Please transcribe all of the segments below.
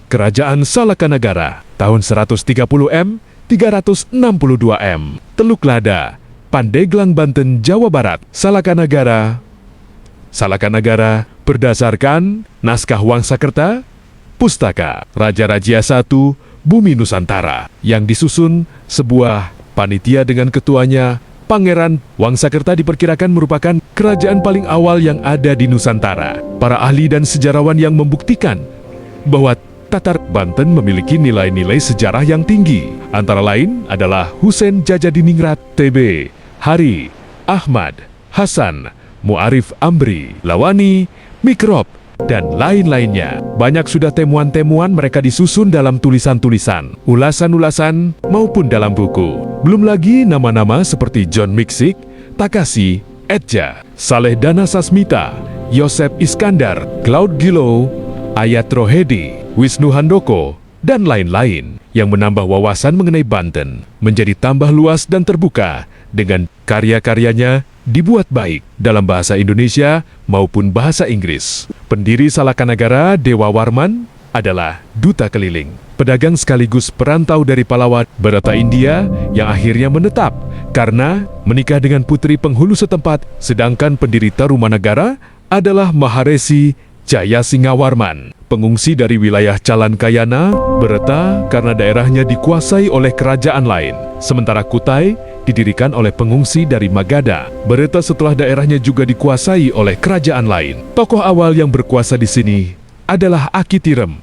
Kerajaan Salakanagara tahun 130 M, 362 M, Teluk Lada, Pandeglang, Banten, Jawa Barat. Salakanagara berdasarkan naskah Wangsakerta, Pustaka Raja Rajia I, Bumi Nusantara, yang disusun sebuah panitia dengan ketuanya Pangeran. Wangsakerta diperkirakan merupakan kerajaan paling awal yang ada di Nusantara. Para ahli dan sejarawan yang membuktikan bahwa Tatar Banten memiliki nilai-nilai sejarah yang tinggi. Antara lain adalah Husein Jajadiningrat, TB, Hari, Ahmad, Hasan, Mu'arif Amri, Lawani, Mikrob, dan lain-lainnya. Banyak sudah temuan-temuan mereka disusun dalam tulisan-tulisan, ulasan-ulasan, maupun dalam buku. Belum lagi nama-nama seperti John Miksik, Takashi, Etja, Saleh Dana Sasmita, Yosef Iskandar, Claude Gillot, Ayat Rohedi, Wisnu Handoko, dan lain-lain yang menambah wawasan mengenai Banten menjadi tambah luas dan terbuka dengan karya-karyanya dibuat baik dalam bahasa Indonesia maupun bahasa Inggris. Pendiri Salakanagara, Dewa Warman, adalah duta keliling, pedagang sekaligus perantau dari Palawat, Berata India, yang akhirnya menetap karena menikah dengan putri penghulu setempat, sedangkan pendiri Tarumanagara adalah Maharesi Jayasingawarman, pengungsi dari wilayah Calankayana, Berata karena daerahnya dikuasai oleh kerajaan lain, sementara Kutai didirikan oleh pengungsi dari Magadha. Berata setelah daerahnya juga dikuasai oleh kerajaan lain. Tokoh awal yang berkuasa di sini adalah Aki Tirem.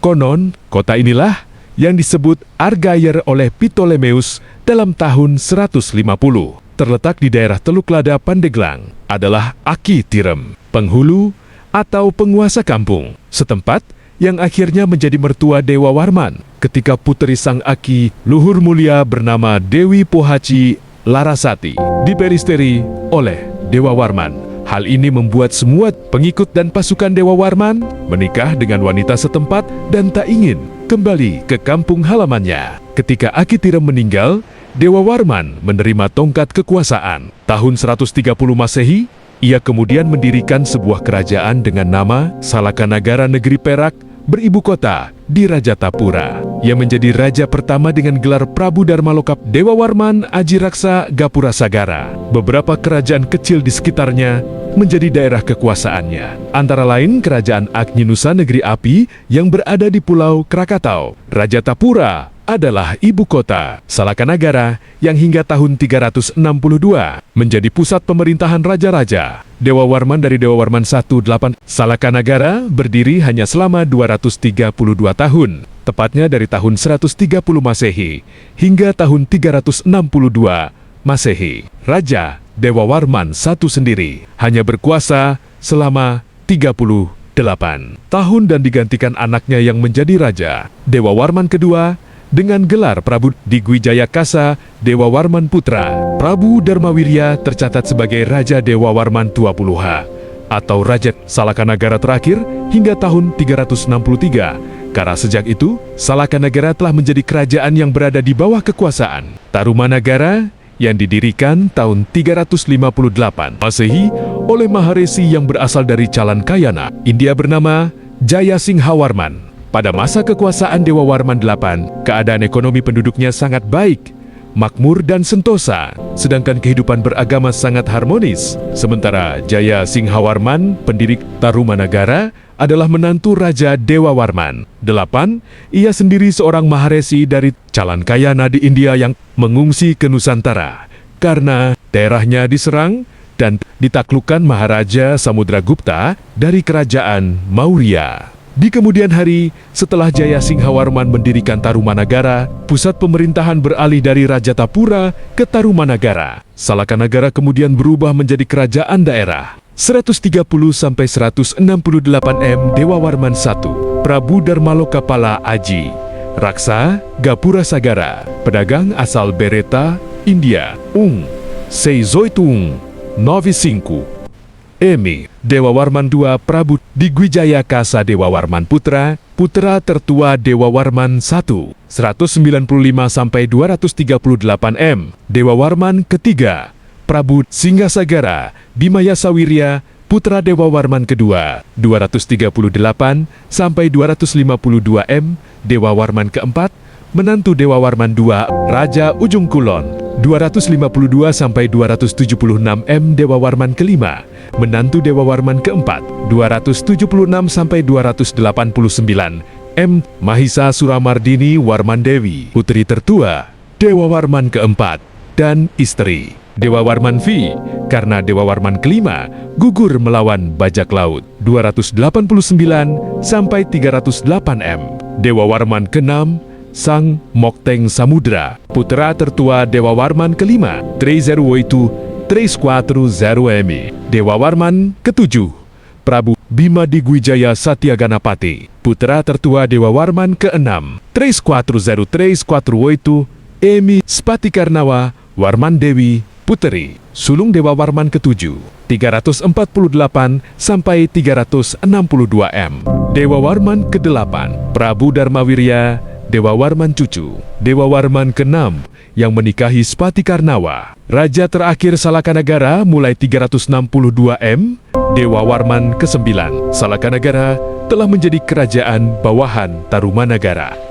Konon, kota inilah yang disebut Argayer oleh Ptolemeus dalam tahun 150. Terletak di daerah Teluk Lada, Pandeglang, adalah Aki Tirem, penghulu atau penguasa kampung setempat yang akhirnya menjadi mertua Dewa Warman ketika putri sang Aki luhur mulia bernama Dewi Pohaci Larasati diperisteri oleh Dewa Warman. Hal ini membuat semua pengikut dan pasukan Dewa Warman menikah dengan wanita setempat dan tak ingin kembali ke kampung halamannya. Ketika Aki Tirem meninggal, Dewa Warman menerima tongkat kekuasaan. Tahun 130 Masehi, ia kemudian mendirikan sebuah kerajaan dengan nama Salakanagara Negeri Perak, beribu kota di Rajatapura. Ia menjadi raja pertama dengan gelar Prabu Darmaloka. Dewa Warman Aji Raksa Gapura Sagara. Beberapa kerajaan kecil di sekitarnya menjadi daerah kekuasaannya. Antara lain Kerajaan Agni Nusa Negeri Api yang berada di Pulau Krakatau. Rajatapura adalah ibu kota Salakanagara yang hingga tahun 362 menjadi pusat pemerintahan raja-raja. Dewa Warman dari Dewa Warman 18. Salakanagara berdiri hanya selama 232 tahun, tepatnya dari tahun 130 Masehi hingga tahun 362 Masehi. Raja Dewa Warman I sendiri hanya berkuasa selama 38 tahun dan digantikan anaknya yang menjadi raja, Dewa Warman II, dengan gelar Prabu Digwijaya Kasa Dewa Warman Putra. Prabu Dharmawirya tercatat sebagai Raja Dewa Warman 20H atau Raja Salakanagara terakhir hingga tahun 363. Karena sejak itu, Salakanagara telah menjadi kerajaan yang berada di bawah kekuasaan Tarumanagara yang didirikan tahun 358 Masehi oleh Maharesi yang berasal dari Calankayana, India bernama Jayasinghawarman. Pada masa kekuasaan Dewa Warman VIII, keadaan ekonomi penduduknya sangat baik, makmur dan sentosa, sedangkan kehidupan beragama sangat harmonis. Sementara Jayasinghawarman, pendiri Tarumanagara, adalah menantu Raja Dewa Warman VIII. Ia sendiri seorang Maharesi dari Calankayana di India yang mengungsi ke Nusantara karena daerahnya diserang dan ditaklukkan Maharaja Samudragupta dari kerajaan Maurya. Di kemudian hari, setelah Jayasinghawarman mendirikan Tarumanagara, pusat pemerintahan beralih dari Rajatapura ke Tarumanagara. Salakanagara kemudian berubah menjadi kerajaan daerah. 130–168 M Dewa Warman I, Prabu Darmaloka Pala Aji Raksa Gapura Sagara, pedagang asal Bereta, India. Seizoitung 95 Emi, Dewa Warman II Prabu Digwijaya Kasa Dewa Warman Putra, putra tertua Dewa Warman I, 195–238 M. Dewa Warman ketiga, Prabu Singgasagara Bimaya Sawirya putra Dewa Warman kedua, 238 sampai 252 M, Dewa Warman keempat, menantu Dewa Warman II, Raja Ujung Kulon, 252 sampai 276 M, Dewa Warman kelima, menantu Dewa Warman keempat, 276 sampai 289 M, Mahisa Suramardini Warman Dewi, putri tertua Dewa Warman keempat, dan istri Dewa Warman V, karena Dewa Warman kelima gugur melawan bajak laut, 289 sampai 308 M. Dewa Warman keenam, Sang Mokteng Samudra, putra tertua Dewa Warman kelima, 308 340 M. Dewa Warman ketujuh, Prabu Bima Digwijaya Satyaganapati, putra tertua Dewa Warman keenam, 340 348 Emi Spatikarnawa Warman Dewi, puteri sulung Dewa Warman ketujuh, 348 sampai 362 M. Dewa Warman kedelapan, Prabu Dharmawirya, Dewa Warman cucu, Dewa Warman keenam yang menikahi Spatikarnawa, raja terakhir Salakanagara mulai 362 M. Dewa Warman ke-9, Salakanagara telah menjadi kerajaan bawahan Tarumanagara.